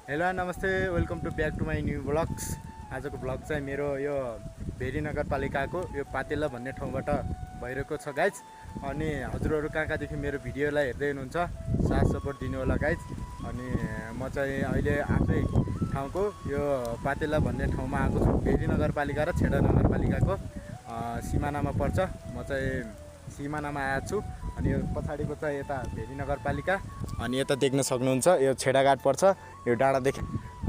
Hello नमस्ते, welcome to back to my new blogs. आजको blog चाहिँ मेरो यो भेरी नगरपालिकाको यो पातेला भन्ने ठाउँबाट भइरहेको छ गाइज। अनि हजुरहरू कहाँ कहाँदेखि मेरो भिडियोलाई हेर्दै हुनुहुन्छ, साथ सपोर्ट दिनु होला गाइज। अनि म चाहिँ अहिले आफ्नै ठाउँको यो पातेला भन्ने ठाउँमा आएको छु। भेरी नगरपालिका र छेडा नगरपालिकाको सिमानामा पर्छ। म चाहिँ सिमानामा आएको छु। अनि यो पछाडिको चाहिँ यता भेरी नगरपालिका, अनि यता देख्न सक्नुहुन्छ यो छेडाघाट पर्छ, यो डाँडादेखि।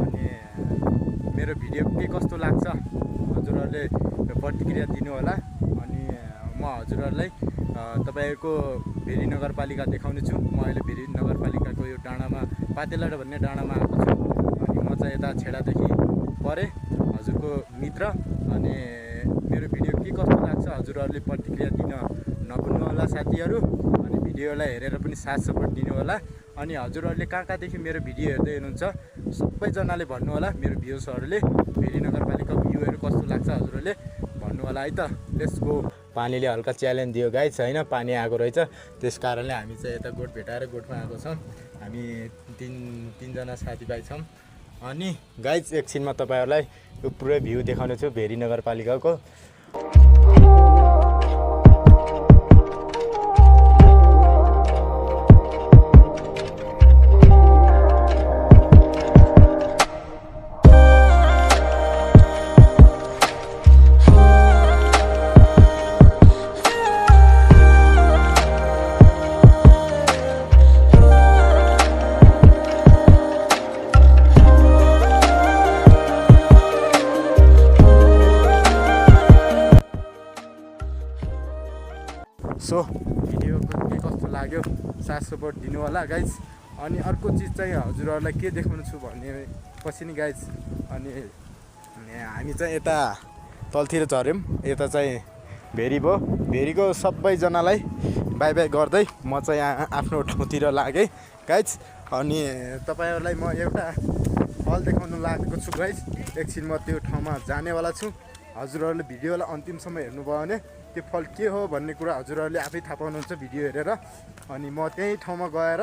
अनि मेरो भिडियो के कस्तो लाग्छ हजुरहरूले प्रतिक्रिया दिनु होला। अनि म हजुरहरूलाई तपाईँको भेरी नगरपालिका देखाउने छु। म अहिले भेरी नगरपालिकाको यो डाँडामा पातेला भन्ने डाँडामा आएको छु। अनि म चाहिँ यता छेडादेखि परे हजुरको मित्र। अनि मेरो भिडियो के कस्तो लाग्छ हजुरहरूले प्रतिक्रिया दिन नभुल्नु होला साथीहरू। अनि भिडियोलाई हेरेर पनि साथ सपोर्ट दिनु होला। अनि हजुरहरूले कहाँ कहाँदेखि मेरो भिडियो हेर्दै हुनुहुन्छ सबैजनाले भन्नु होला। मेरो भ्युजहरूले भेरी नगरपालिकाको भ्यूहरू कस्तो लाग्छ हजुरहरूले भन्नु होला है त। Let's go. पानीले हल्का च्यालेन्ज दियो गाइस, होइन पानी आएको रहेछ। त्यस कारणले हामी चाहिँ यता गोठ भेटाएर गोठमा आएको छौँ। हामी तिनजना साथीभाइ छौँ। अनि गाइस एकछिनमा तपाईँहरूलाई यो पुरै भ्यू देखाउने छु भेरी नगरपालिकाको। सो भिडियो के कस्तो लाग्यो साथ सपोर्ट दिनु होला गाइज। अनि अर्को चिज चाहिँ हजुरहरूलाई के देखाउनु छु भने पछि नि गाइज। अनि हामी चाहिँ यता तलतिर झऱ्यौँ, यता चाहिँ भेरी भयो। भेरीको सबैजनालाई बाई बाई गर्दै म चाहिँ आफ्नो ठाउँतिर लागेँ गाइज। अनि तपाईँहरूलाई म एउटा फल देखाउनु लागेको छु गाइज। एकछिन म त्यो ठाउँमा जानेवाला छु। हजुरहरूले भिडियोलाई अन्तिमसम्म हेर्नुभयो भने त्यो फल के हो भन्ने कुरा हजुरहरूले आफै थाहा पाउनुहुन्छ भिडियो हेरेर। अनि म त्यही ठाउँमा गएर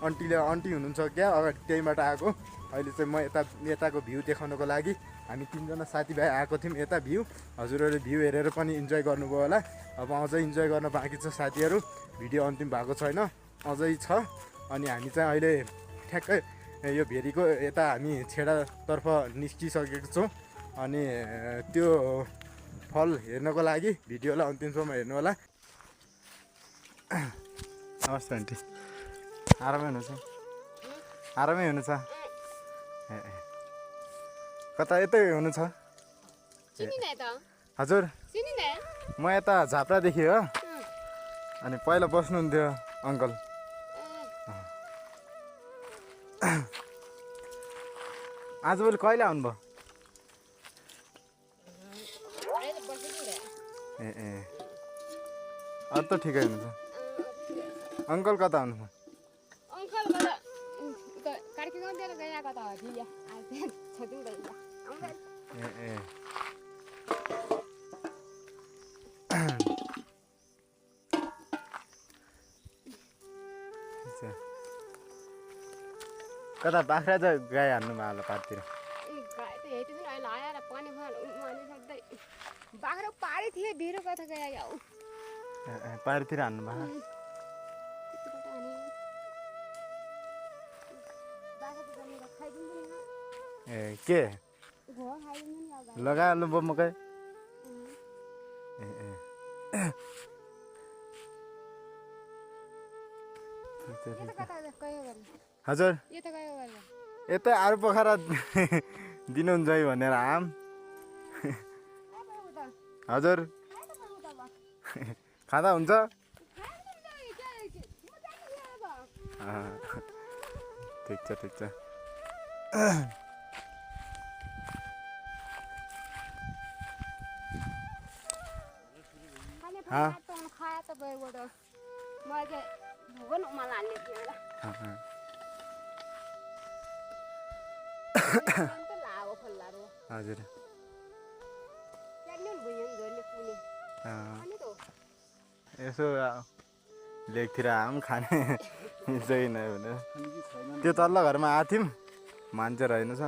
आन्टी हुनुहुन्छ क्या अगाडि, त्यहीँबाट आएको। अहिले चाहिँ म यताको भ्यू देखाउनको लागि हामी तिनजना साथीभाइ आएको थियौँ यता भ्यू। हजुरहरूले भ्यू हेरेर पनि इन्जोय गर्नुभयो होला। अब अझै इन्जोय गर्न बाँकी छ साथीहरू, भिडियो अन्तिम भएको छैन, अझै छ। अनि हामी चाहिँ अहिले ठ्याक्कै यो भेरीको यता हामी छेडातर्फ निस्किसकेको छौँ। अनि त्यो फल हेर्नको लागि भिडियोलाई अन्तिमसम्म हेर्नु होला। नमस्ते आन्टी, आरामै हुनुहुन्छ? आरामै हुनु छ? ए कता यतै हुनु छ? हजुर म यता झाप्रादेखि हो। अनि पहिला बस्नुहुन्थ्यो अङ्कल। आजभोलि कहिले आउनुभयो? ए अरू त ठिकै हुनुहुन्छ? अङ्कल कता आउनुभयो? कता बाख्रा चाहिँ गाई हान्नु भयो होला पारतिर? बाख्रा पारी थिए ढेरो कथा गया पारीतिर हान्नु भयो? ए के लगाइहाल्नु भयो मकै? हजुर यतै आरू पोखरा दिनुहुन्छ है भनेर आम। हजुर खाँदा हुन्छ? ठिक छ ठिक छ। हजुर यसो लेकतिर आम खाने छैन भने त्यो तल्लो घरमा आएको थियौँ। मान्छे रहेनछ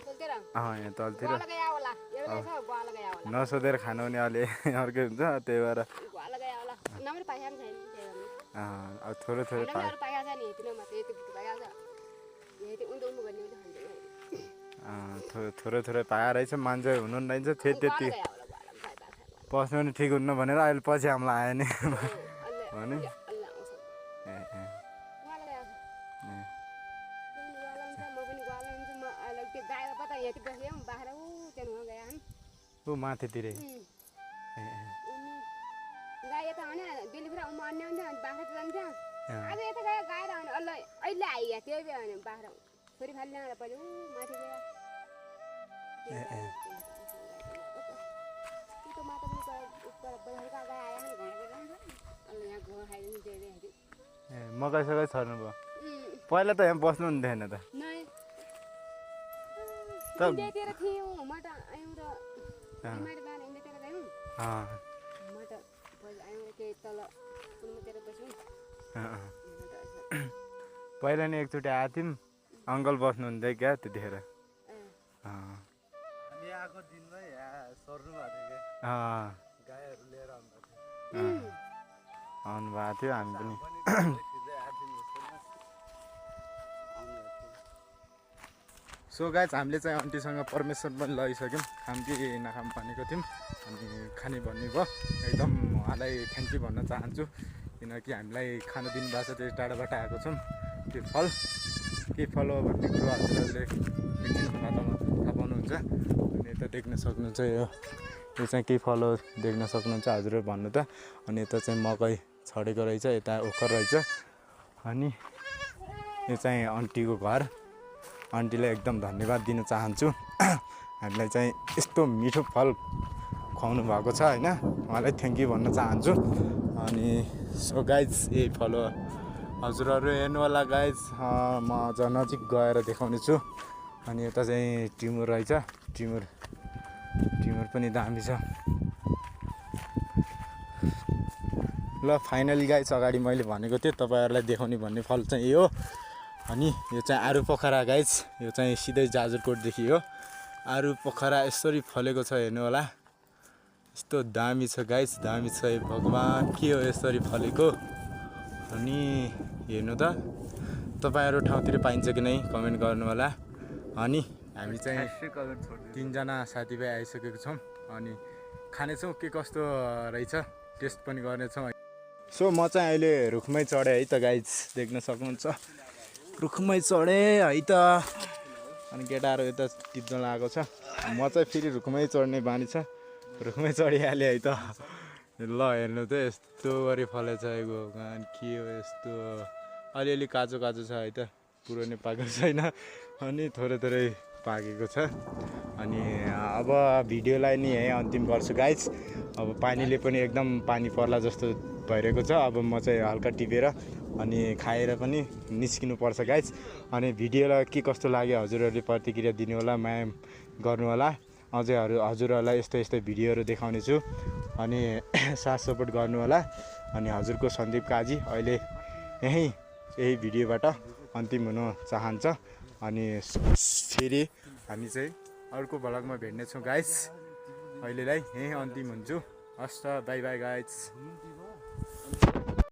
बोलते रह यहाँ तलतिर गुवा लगाया होला एउटा छ गुवा लगाया होला नसोधेर खानु पनि अलि अर्कै हुन्छ त्यही भएर गुवा लगाया होला नम्बर पाइया पनि छैन त्यही भएर अब थोरै थोरै हाम्रो अरू पाइया छ नि यति न मात्र यति पाइया छ यति उन्डो उन्डो गर्ने पनि खान्छ थोरै थोरै पाए रहेछ मान्छे हुनु नि रहेछ फेरि त्यति लगाया होला गुवा लगाया पस्नु पनि ठिक हुन्न भनेर अहिले पछि हामीलाई आयो नि भने अल्ला आउँछ ए ए गुवा लगाया छ ए। गुवा लगाउँछ म पनि गुवा लगाउँछु म अहिले त्यो गाईको पत्ता यति बस्यो बाख्रा ऊ त्यहाँ गया हन ऊ माथितिरै ए ए गाई यता आउने बेलुकी अन्य हुन्छ अनि बाख्रा जान्छ आज यता गयो गाएर आउने अहिले आइया त्यो भने बाख्रा छोरी फाली ल्याएर पहिले ऊ माथि गयो त्यो माता पनि बजारका गाई आयो नि घरको जान्छ अहिले यहाँ घर खाइदिनु त्यो ए मकै सकै छर्नु भयो पहिला त यहाँ बस्नु नि थिएन त नै त इन्डियातिर थियौँ म त आयौँ र इमाइट बार इन्डियातिर गयौँ म त आयौँ केही तल कुनतिर बस्यौँ पहिला नि एकचोटि आएको थियौँ अङ्कल बस्नुहुन्थ्यो क्या त्यतिखेर हामी आएको दिनमै यहाँ सर्नु भएको थियो क्या गाईहरू लिएर आउनु आउनु भएको थियो हामी पनि सो गाइज हामीले चाहिँ आन्टीसँग पर्मिसन पनि लगिसक्यौँ खाम कि नखाम भनेको थियौँ अनि खाने भन्नुभयो एकदम उहाँलाई थ्याङ्क यू भन्न चाहन्छु किनकि हामीलाई खानु दिनुभएको छ त्यो टाढाबाट आएको छौँ के फल हो भन्ने कुरो हजुरहरूले एकछिनको बाटोमा थाहा पाउनुहुन्छ अनि यता देख्न सक्नुहुन्छ यो चाहिँ के फल हो देख्न सक्नुहुन्छ हजुरहरू भन्नु त अनि यता चाहिँ मकै छडेको रहेछ यता ओखर रहेछ अनि यो चाहिँ आन्टीको घर आन्टीलाई एकदम धन्यवाद दिन चाहन्छु हामीलाई चाहिँ यस्तो मिठो फल खुवाउनु भएको छ होइन उहाँलाई थ्याङ्क यू भन्न चाहन्छु अनि सो गाइज यही फल हो हजुरहरू हेर्नु होला गाइज म अझ नजिक गएर देखाउने छु अनि यता चाहिँ टिमुर रहेछ टिमुर पनि दामी छ ल फाइनली गाइज अगाडि मैले भनेको थिएँ तपाईँहरूलाई देखाउने भन्ने फल चाहिँ यो अनि यो चाहिँ आरु पोखरा गाइज यो चाहिँ सिधै जाजरकोटदेखि हो आरु पोखरा यसरी फलेको छ हेर्नु होला यस्तो दामी छ गाइज दामी छ भगवान् के हो यसरी फलेको अनि हेर्नु त तपाईँहरू ठाउँतिर पाइन्छ कि नै कमेन्ट गर्नु होला अनि हामी चाहिँ तिनजना साथीभाइ आइसकेको छौँ अनि खानेछौँ के कस्तो रहेछ टेस्ट पनि गर्नेछौँ सो म चाहिँ अहिले रुखमै चढेँ है त गाइज देख्न सक्नुहुन्छ रुखमै चढेँ है त अनि केटाहरू यता टिप्न लागेको छ म चाहिँ फेरि रुखमै चढ्ने बानी छ रुखमै चढिहालेँ है त ल हेर्नु त यस्तो गरी फलेछ यो के हो यस्तो अलिअलि काँचो छ है त पुरो नै पाकेको छैन अनि थोरै थोरै पाकेको छ अनि अब भिडियोलाई नि यहीँ अन्तिम गर्छु गाइज अब पानीले पनि एकदम पानी पर्ला जस्तो भइरहेको छ अब म चाहिँ हल्का टिपेर अनि खाएर पनि निस्किनु पर्छ गाइज अनि भिडियोलाई के कस्तो लाग्यो हजुरहरूले प्रतिक्रिया दिनु होला माया गर्नु होला अझै हजुरहरूलाई यस्तो भिडियोहरू देखाउने छु अनि साथ सपोर्ट गर्नु होला अनि हजुरको सन्दीप काजी अहिले यही भिडियोबाट अन्तिम हुन चाहन्छ अनि फेरि हामी चाहिँ अर्को भ्लगमा भेट्नेछौँ गाइज अहिलेलाई यहीँ अन्तिम हुन्छु हस् त बाई बाई गाइज